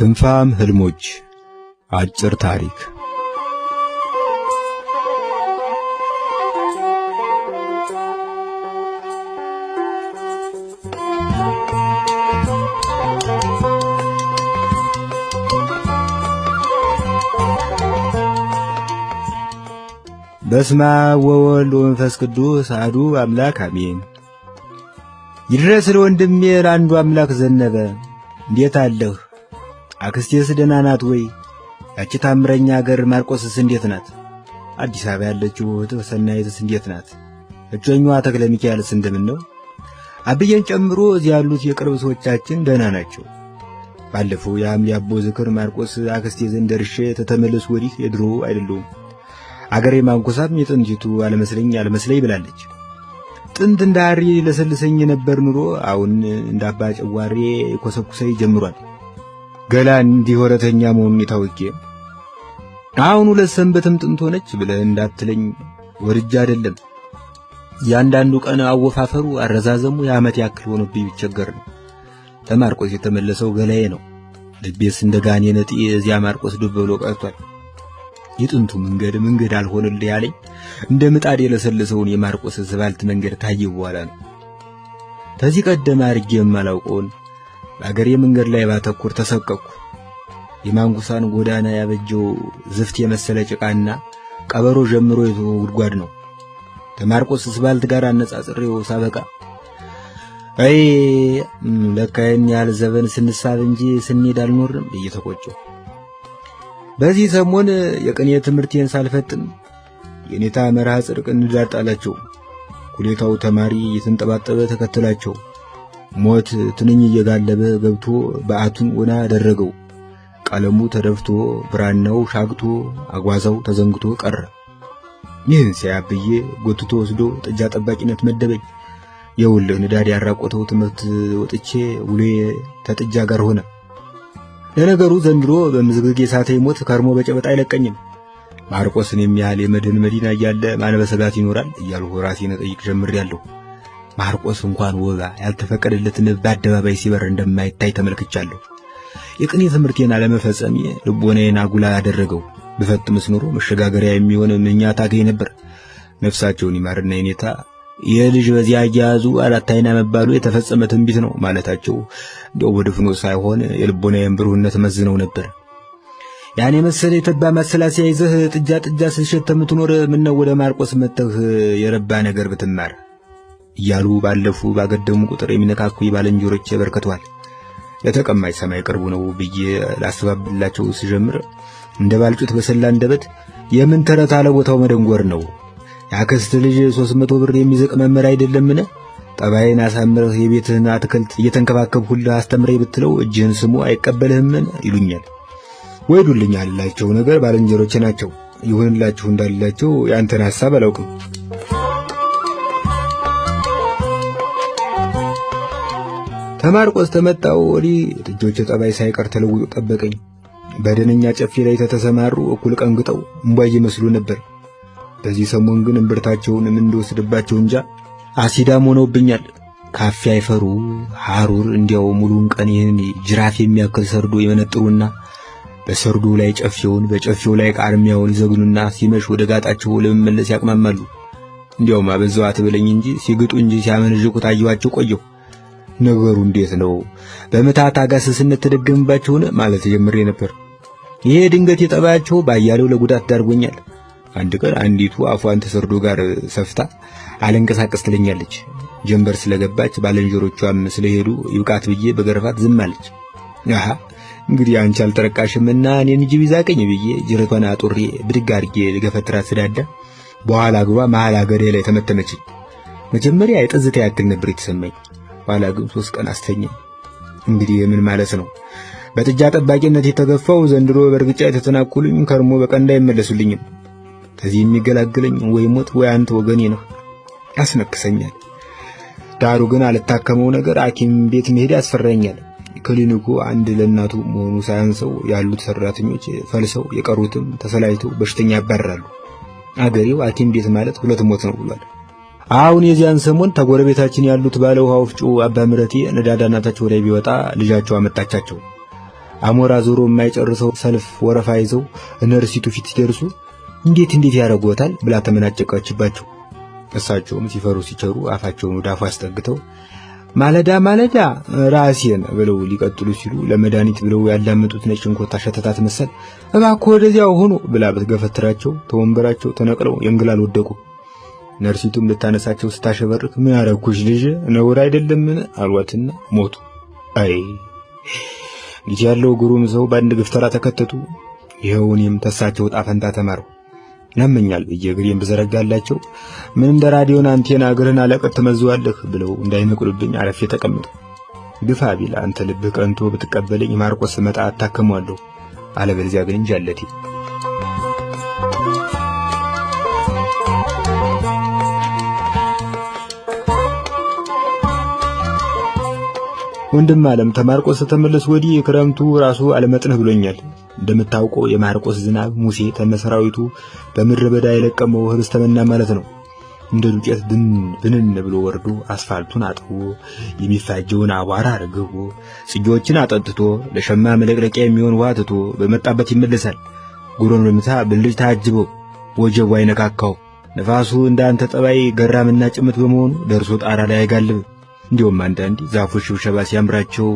ክንፋም ህልሞች አጭር ታሪክ። በስመ አብ ወወልድ ወመንፈስ ቅዱስ አሐዱ አምላክ አሜን። ይድረስ ለወንድሜ ለአንዱ አምላክ ዘነበ። እንዴት አለህ? አክስቴስ ደህና ናት ወይ? ያቺ ታምረኛ ሀገር ማርቆስስ እንዴት ናት? አዲስ አበባ ያለችው እህትህ ሰናይትስ እንዴት ናት? እጮኛዋ ተክለ ሚካኤልስ እንደምን ነው? አብዬን ጨምሮ እዚህ ያሉት የቅርብ ሰዎቻችን ደህና ናቸው። ባለፈው የሐምሌ አቦ ዝክር ማርቆስ አክስቴ ዘንድ ደርሼ ተተመለሱ ወዲህ የድሮ አይደሉም። አገሬ ማንኮሳም የጥንቲቱ አልመስለኝ ብላለች። ጥንት እንደ ሐሪ ለሰልሰኝ ነበር ኑሮ፣ አሁን እንደ አባ ጨዋሬ ኮሰኩሰይ ጀምሯል። ገላ እንዲህ ወረተኛ መሆኑን ታውቄ አሁን ሁለት ሰንበትም ጥንት ሆነች ብለህ እንዳትለኝ ወርጃ አይደለም። ያንዳንዱ ቀን አወፋፈሩ አረዛዘሙ የዓመት ያክል ሆኖብኝ ቢቸገር ነው። ተማርቆስ የተመለሰው ገላዬ ነው። ልቤስ እንደ ጋኔ ነጢ እዚያ ማርቆስ ዱብ ብሎ ቀርቷል። የጥንቱ መንገድ አልሆነልህ ያለኝ እንደ ምጣድ የለሰለሰውን የማርቆስ ዝባልት መንገድ ታየው በኋላ ነው። ከዚህ ቀደም አርጌ የማላውቀውን በአገሬ መንገድ ላይ ባተኩር ተሰቀቅኩ። የማንኩሳን ጎዳና ያበጀው ዝፍት የመሰለ ጭቃና ቀበሮ ጀምሮ የተወው ጉድጓድ ነው። ከማርቆስ ዝባልት ጋር አነጻጽሬው ሳበቃ አይ ለካየን ያህል ዘበን ስንሳብ እንጂ ስንሄድ አልኖርም እየተቆጨሁ በዚህ ሰሞን የቅኔ ትምህርቴን ሳልፈጥን የኔታ መርሃ ጽድቅ እንዳጣላቸው ኩሌታው ተማሪ እየተንጠባጠበ ተከተላቸው። ሞት ትንኝ እየጋለበ ገብቶ በአቱን ወና አደረገው። ቀለሙ ተደፍቶ ብራናው ሻግቶ አጓዛው ተዘንግቶ ቀረ። ይህን ሲያብዬ ጎትቶ ወስዶ ጥጃ ጠባቂነት መደበኝ። የውልህ ንዳድ ያራቆተው ትምህርት ወጥቼ ውሌ ተጥጃ ጋር ሆነ። ለነገሩ ዘንድሮ በምዝግግ የሳተ ሞት ከርሞ በጨበጣ አይለቀኝም። ማርቆስን የሚያህል የመድን መዲና እያለ ማን በሰጋት ይኖራል እያልሁ ራሴን ጠይቅ ጀምሬያለሁ። ማርቆስ እንኳን ወባ ያልተፈቀደለት ንብ በአደባባይ ሲበር እንደማይታይ ተመልክቻለሁ። የቅኔ ትምህርቴን አለመፈጸሜ ልቦናዬን አጉላ ያደረገው። በፈጥምስ ኖሮ መሸጋገሪያ የሚሆን ምኛት አገኝ ነበር። ነፍሳቸውን ይማርና የኔታ የልጅ በዚያ ያያዙ አራት አይና መባሉ የተፈጸመ ትንቢት ነው ማለታቸው እንደው ወድፍኖ ሳይሆን የልቦናዬን ብሩህነት መዝነው ነበር። ያኔ መሰለ የተባ ማሰላሲያ ይዘህ ጥጃ ስሸተም ትኖር ምን ነው ወደ ማርቆስ መጥተህ የረባ ነገር ብትማር እያሉ ባለፉ ባገደሙ ቁጥር የሚነካኩ ባልንጀሮቼ በርከቷል። ለተቀማጭ ሰማይ ቅርቡ ነው ብዬ ላስባብላቸው ሲጀምር እንደ ባልጩት በሰላ እንደበት የምን ተረት አለ ቦታው መደንጎር ነው። ያከስት ልጅ 300 ብር የሚዘቅ መመር አይደለምን? ጠባይን አሳምረህ የቤትህን አትክልት እየተንከባከብሁልህ አስተምረኝ ብትለው እጅህን ስሙ አይቀበልህምን ይሉኛል። ወይዱልኝ አላቸው ነገር ባልንጀሮቼ ናቸው። ይሁንላችሁ እንዳላቸው ያንተን ሐሳብ አላውቅም። ተማርቆስ ተመጣው ወዲህ ልጆቼ ጠባይ ሳይቀር ተለውጦ ጠበቀኝ። በደነኛ ጨፌ ላይ ተተሰማሩ እኩል ቀንግጠው እምቧይ ይመስሉ ነበር። በዚህ ሰሞን ግን እምብርታቸውን ምን እንደወስድባቸው እንጃ አሲዳም ሆነውብኛል። ካፌ አይፈሩ ሐሩር እንዲያው ሙሉን ቀን ይህን ጅራፍ የሚያክል ሰርዶ ይመነጥሩና በሰርዶ ላይ ጨፌውን በጨፌው ላይ ቃርሚያውን ይዘግኑና ሲመሽ ወደ ጋጣቸው ለመመለስ ያቅማማሉ። እንዲያው ማበዛው አትበለኝ እንጂ ሲግጡ እንጂ ሲያመነዥቁ ታየዋቸው ቆየሁ። ነገሩ እንዴት ነው? በመታት አጋስስነት ተደገምባቸውን ማለት ጀምሬ ነበር። ይሄ ድንገት የጠባያቸው ባያለው ለጉዳት ዳርጎኛል። አንድ ቀን አንዲቱ አፏን ተሰርዶ ጋር ሰፍታ አለንቀሳቀስ ትለኛለች። ጀንበር ስለገባች ባልንጀሮቿም ስለሄዱ ይብቃት ብዬ በገርፋት ዝም አለች። አሃ እንግዲህ አንቺ አልተረቃሽምና እኔን ጅብ ይዛቀኝ ብዬ ጅረቷን አጦሬ ብድግ አድርጌ ልገፈትራት ስዳዳ በኋላ ግባ መሃል አገሬ ላይ ተመተመችኝ። መጀመሪያ የጥዝታ ያክል ነበር የተሰማኝ። ኋላ ግን 3 ቀን አስተኛኝ። እንግዲህ ምን ማለት ነው? በጥጃ ጠባቂነት የተገፋው ዘንድሮ በርግጫ የተተናኩሉኝ ከርሞ በቀንዳ አይመለሱልኝም። ከዚህ የሚገላግለኝ ወይ ሞት ወይ አንተ ወገኔ ነው። ያስነክሰኛል። ዳሩ ግን አልታከመው ነገር ሐኪም ቤት መሄድ ያስፈራኛል። ክሊኒኩ አንድ ለእናቱ መሆኑ ሳያንሰው ያሉት ሰራተኞች ፈልሰው የቀሩትም ተሰላይተው በሽተኛ ያባራሉ። አገሬው ሐኪም ቤት ማለት 2 ሞት ነው ብሏል። አሁን የዚያን ሰሞን ተጎረቤታችን ያሉት ባለ ውሃ ወፍጮ አባ ምረቴ ነዳዳ እናታቸው ላይ ቢወጣ ልጃቸው አመጣቻቸው። አሞራ ዞሮ የማይጨርሰው ሰልፍ ወረፋ ይዘው እነርሲቱ ፊት ሲደርሱ እንዴት ያደርጉታል ብላ ተመናጨቀችባቸው። እሳቸውም ሲፈሩ ሲቸሩ አፋቸውን ወደ አፉ አስጠግተው ማለዳ ራሴን ብለው ሊቀጥሉ ሲሉ ለመድኃኒት ብለው ያላመጡት ነጭ እንኮታ ሸተታት መሰል እባክዎ ወደዚያው ሆኖ ብላ ብትገፈትራቸው ተወንበራቸው ተነቅለው የእንግላል ወደቁ። ነርሲቱም ልታነሳቸው ስታሸበርክ ምን አረኩሽ ልጅ ነውር አይደለምን አሏትና ሞቱ። አይ እንግዲህ ያለው ግሩም ሰው በአንድ ግፍተራ ተከተቱ። ይኸው እኔም ተሳቸው ጣፈንታ ተማረው ያመኛል በየግሬም በዘረጋላቸው ምን እንደ ራዲዮን አንቴና እግርህን አለቀት ተመዘዋለህ ብለው እንዳይነቅሉብኝ አረፌ ተቀምጡ። ግፋ ቢል አንተ ልብህ ቀንቶ ብትቀበለኝ ማርቆስ መጣ አታከመዋለሁ፣ አለበለዚያ ግን እንጃለቴ። ወንድም ዓለም ተማርቆስ ተመለስ ወዲህ ክረምቱ ራሱ አለመጥነህ ብሎኛል። እንደምታውቀው የማርቆስ ዝናብ ሙሴ ተመሰራዊቱ በምድረ በዳ የለቀመው ህብስተ መና ማለት ነው። እንደ ዱቄት ብንን ብሎ ወርዶ አስፋልቱን አጥቦ የሚፋጀውን አቧራ አርግቦ ጽጌዎችን አጠጥቶ ለሸማ መለቅለቂያ የሚሆን ውሃ ትቶ በመጣበት ይመለሳል። ጉሮምርምታ ብልጭ ታጅቦ ወጀቡ አይነካካው። ነፋሱ እንዳንተ ጠባይ ገራምና ጭምት በመሆኑ ደርሶ ጣራ ላይ አይጋልብ። እንዲሁም አንዳንዴ ዛፎች ሽብሸባ ሲያምራቸው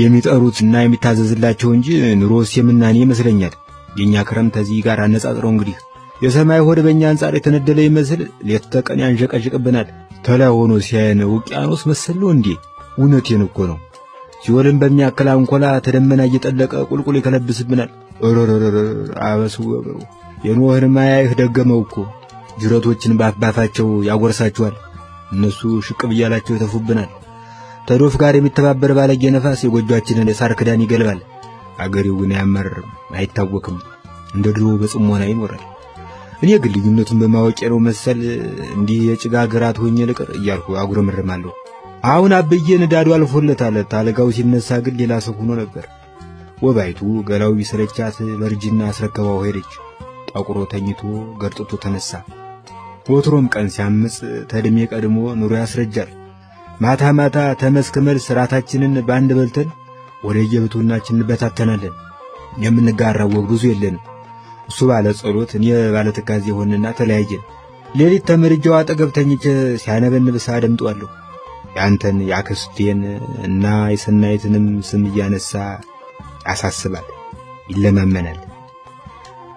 የሚጠሩትና የሚታዘዝላቸው እንጂ ኑሮስ የምናኔ ይመስለኛል። የኛ ክረምት ከዚህ ጋር አነጻጽረው እንግዲህ የሰማይ ሆድ በእኛ አንጻር የተነደለ ይመስል ሌት ተቀን ያንዠቀዥቅብናል። ተላይ ሆኖ ሲያየን ውቅያኖስ መሰለው እንዴ? እውነቴን እኮ ነው። ሲወልን በሚያክል አንኮላ ተደመና እየጠለቀ ቁልቁል ይከለብስብናል። አበሱ የኖህን ማያይህ ደገመው እኮ ጅረቶችን ባፋቸው ያጎርሳቸዋል። እነሱ ሽቅብ እያላቸው ይተፉብናል። ተዶፍ ጋር የሚተባበር ባለጌ ነፋስ የጎጆአችንን የሳር ክዳን ይገልባል። አገሬው ግን አያመርም፣ አይታወክም፣ እንደ ድሮ በጽሞና ይኖራል። እኔ ግን ልዩነቱን በማወቄ ነው መሰል እንዲህ የጭጋግ ራት ሆኜ ልቅር እያልኩ አጉረመርማለሁ። አሁን አብዬ ንዳዱ አልፎለታል። ታለጋው ሲነሳ ግን ሌላ ሰው ሆኖ ነበር። ወባይቱ ገላው ቢሰለቻት በርጅና አስረከባው ሄደች። ጠቁሮ ተኝቶ ገርጥቶ ተነሳ። ወትሮም ቀን ሲያምጽ ተድሜ ቀድሞ ኑሮ ያስረጃል። ማታ ማታ ተመስክ መልስ ራታችንን ባንድ በልተን ወደ የብቱናችን እንበታተናለን። የምንጋራው ወግ ብዙ የለንም። እሱ ባለ ጸሎት እኔ ባለ ትካዜ ሆነና ተለያየን። ሌሊት ተመርጃው አጠገብ ተኝቼ ሲያነበንብ ሳደምጧለሁ። ያንተን ያክስቴን እና የሰናይትንም ስም እያነሳ ያሳስባል፣ ይለማመናል።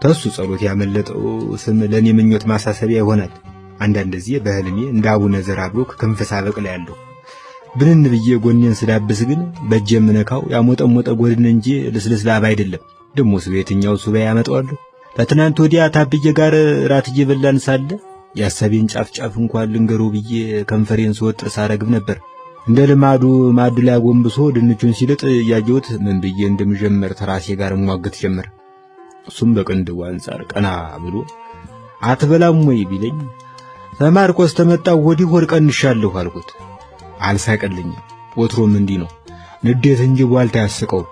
ተሱ ጸሎት ያመለጠው ስም ለኔ ምኞት ማሳሰቢያ ይሆናል። አንዳንድ ጊዜ በህልሜ እንደ አቡነ ዘራብሩክ ክንፍ ሳበቅል ያለው ብንን ብዬ ጎኔን ስዳብስ ግን በእጄ የምነካው ያሞጠሞጠ ጎድን እንጂ ልስልስ ላባ አይደለም። ደሞስ በየትኛው ሱባኤ ያመጣዋለሁ? ለትናንት ወዲያ ታብዬ ጋር ራት እየበላን ሳለ ያሰቤን ጫፍ እንኳን ልንገሩ ብዬ ከንፈሬን ስወጥር ሳረግብ ነበር። እንደ ልማዱ ማዱ ላይ ጎንብሶ ድንቹን ሲልጥ ያየሁት ምን ብዬ እንደምጀምር ተራሴ ጋር ሟገት ጀመር። እሱም በቅንድቡ አንጻር ቀና ብሎ አትበላም ወይ ቢለኝ ተማርቆስ ተመጣው ወዲህ ወር ቀንሻለሁ አልኩት። አልሳቀልኝም። ወትሮም እንዲህ ነው፣ ንዴት እንጂ ቧልታ ያስቀው።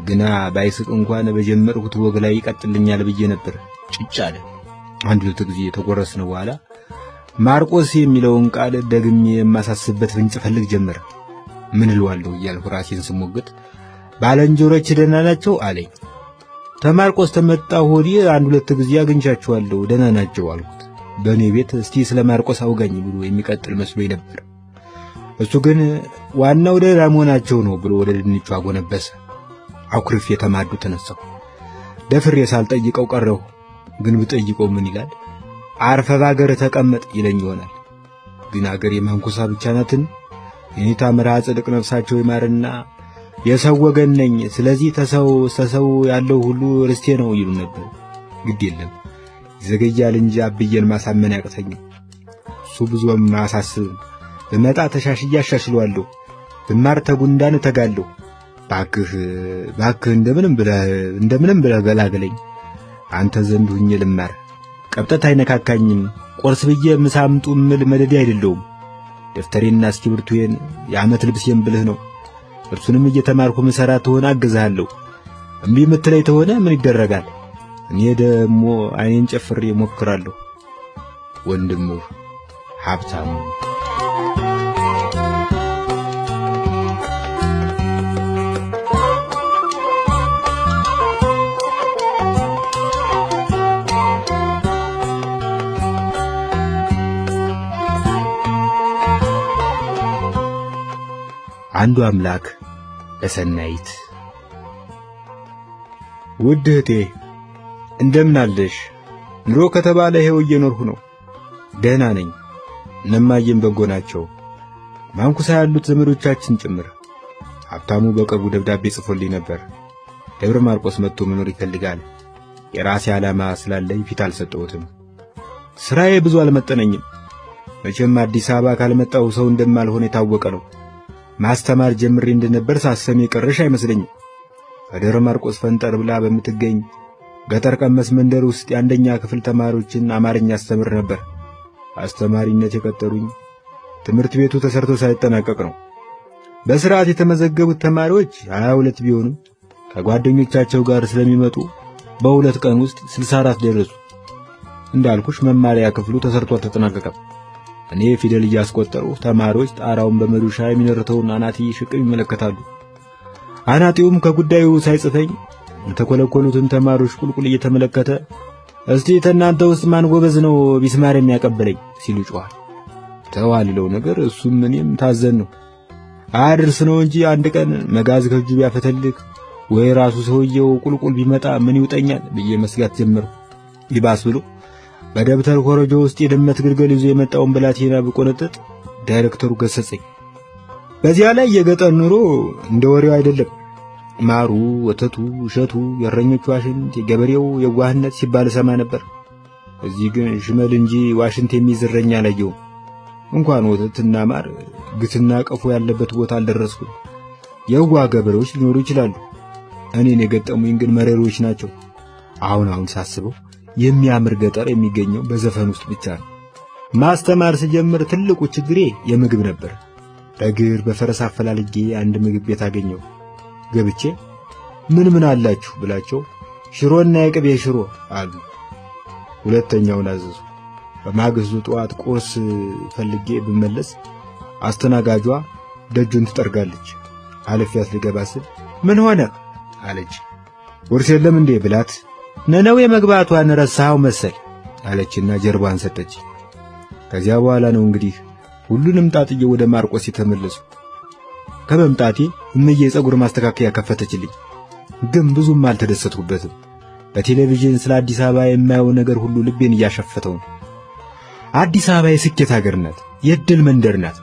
ግና ባይስቅ እንኳን በጀመርኩት ወግ ላይ ይቀጥልኛል ብዬ ነበር። ጭጭ አለ። አንድ ሁለት ጊዜ ተጎረስን በኋላ ማርቆስ የሚለውን ቃል ደግሜ የማሳስበት ፍንጭ ፈልግ ጀመረ። ምን ልዋለሁ እያልኩ ራሴን ስሞግት ባለንጀሮች ደህና ናቸው አለኝ። ተማርቆስ ተመጣው ወዲህ አንድ ሁለት ጊዜ አግኝቻቸዋለሁ፣ ደህና ናቸው አልኩት። በእኔ ቤት እስቲ ስለ ማርቆስ አውጋኝ ብሎ የሚቀጥል መስሎኝ ነበር። እሱ ግን ዋናው ደህና መሆናቸው ነው ብሎ ወደ ድንቹ አጎነበሰ። አኩርፌ ተማዱ ተነሳሁ። ደፍሬ ሳልጠይቀው ቀረሁ። ግን ብጠይቀው ምን ይላል? አርፈ ባገር ተቀመጥ ይለኝ ይሆናል። ግን አገር የማንኩሳ ብቻ ናትን? የኔታ መርዓ ጽድቅ ነፍሳቸው ይማርና የሰው ወገን ነኝ፣ ስለዚህ ተሰው ያለው ሁሉ ርስቴ ነው ይሉ ነበር። ግድ የለም ይዘገያል እንጂ አብዬን ማሳመን ያቅተኝ። እሱ ብዙም ማሳስብም። በመጣ ተሻሽያ አሻሽለዋለሁ፣ ብማር ተጉንዳን ተጋለሁ። ባክህ እንደምንም ብለህ ገላገለኝ። አንተ ዘንድ ሁኜ ልማር። ቀብጠት አይነካካኝም። ቆርስ ብዬ ምሳምጡ ምል መደዴ አይደለውም። ደፍተሬና እስክሪብቶዬን የዓመት ልብሴን ብልህ ነው። እርሱንም እየተማርኩ መሰራ ተሆነ አግዛለሁ። እምቢ የምትለይ ተሆነ ምን ይደረጋል? እኔ ደግሞ አይኔን ጨፍሬ ሞክራለሁ። ወንድምህ ሀብታሙ። አንዱ አምላክ ለሰናይት። ውድ እህቴ እንደምን አለሽ? ኑሮ ከተባለ ይሄው እየኖርሁ ነው። ደህና ነኝ። እነማዬም በጎ ናቸው። ማንኩሳ ያሉት ዘመዶቻችን ጭምር። ሀብታሙ በቅርቡ ደብዳቤ ጽፎልኝ ነበር። ደብረ ማርቆስ መጥቶ መኖር ይፈልጋል። የራሴ ዓላማ ስላለኝ ፊት አልሰጠሁትም። ስራዬ ብዙ አልመጠነኝም። መቼም አዲስ አበባ ካልመጣሁ ሰው እንደማልሆን የታወቀ ነው። ማስተማር ጀምሬ እንደነበር ሳሰም የቀረሽ አይመስለኝም። በደብረ ማርቆስ ፈንጠር ብላ በምትገኝ ገጠር ቀመስ መንደር ውስጥ የአንደኛ ክፍል ተማሪዎችን አማርኛ አስተምር ነበር። አስተማሪነት የቀጠሩኝ ትምህርት ቤቱ ተሰርቶ ሳይጠናቀቅ ነው። በስርዓት የተመዘገቡት ተማሪዎች 22 ቢሆኑም ከጓደኞቻቸው ጋር ስለሚመጡ በሁለት ቀን ውስጥ 64 ደረሱ። እንዳልኩሽ መማሪያ ክፍሉ ተሰርቶ አልተጠናቀቀም። እኔ ፊደል እያስቆጠሩ ተማሪዎች ጣራውን በመዶሻ የሚነርተውን አናጢ ሽቅብ ይመለከታሉ። አናጢውም ከጉዳዩ ሳይጽፈኝ የተኮለኮሉትን ተማሪዎች ቁልቁል እየተመለከተ እስቲ ተናንተ ውስጥ ማን ጎበዝ ነው ቢስማር የሚያቀበለኝ ሲሉ ጮኻል። ተዋልለው ነገር እሱም እኔም ታዘን ነው። አድርስ ነው እንጂ አንድ ቀን መጋዝ ከእጁ ቢያፈተልክ ወይ ራሱ ሰውየው ቁልቁል ቢመጣ ምን ይውጠኛል ብዬ መስጋት ጀመርኩ። ይባስ ብሎ በደብተር ኮረጆ ውስጥ የድመት ግልገል ይዞ የመጣውን ብላቴና ብቆነጥጥ ዳይሬክተሩ ገሰጸኝ። በዚያ ላይ የገጠር ኑሮ እንደ ወሬው አይደለም። ማሩ፣ ወተቱ፣ እሸቱ፣ የእረኞቹ ዋሽንት፣ የገበሬው የዋህነት ሲባል ሰማ ነበር። እዚህ ግን ሽመል እንጂ ዋሽንት የሚይዝ እረኛ አላየሁም። እንኳን ወተትና ማር ግትና ቀፎ ያለበት ቦታ አልደረስኩም። የዋህ ገበሬዎች ሊኖሩ ይችላሉ። እኔን የገጠሙኝ ግን መረሮች ናቸው። አሁን ሳስበው የሚያምር ገጠር የሚገኘው በዘፈን ውስጥ ብቻ ነው። ማስተማር ስጀምር ትልቁ ችግሬ የምግብ ነበር። በእግር በፈረስ አፈላልጌ አንድ ምግብ ቤት አገኘው። ገብቼ ምን አላችሁ ብላቸው ሽሮና የቅቤ ሽሮ አሉ። ሁለተኛውን አዘዙ። በማግስቱ ጠዋት ቁርስ ፈልጌ ብመለስ አስተናጋጇ ደጁን ትጠርጋለች። አለፊያት ልገባ ስል ምን ሆነ አለች። ቁርስ የለም እንዴ ብላት ነነው የመግባቷን ረሳው መሰል አለችና ጀርባዋን ሰጠች። ከዚያ በኋላ ነው እንግዲህ ሁሉንም ጣጥዬ ወደ ማርቆስ የተመለሱ። ከመምጣቴ እምዬ ጸጉር ማስተካከያ ከፈተችልኝ። ግን ብዙም አልተደሰትኩበትም። በቴሌቪዥን ስለ አዲስ አበባ የማየው ነገር ሁሉ ልቤን እያሸፈተው ነው። አዲስ አበባ የስኬት ሀገር ናት፣ የድል መንደር ናት።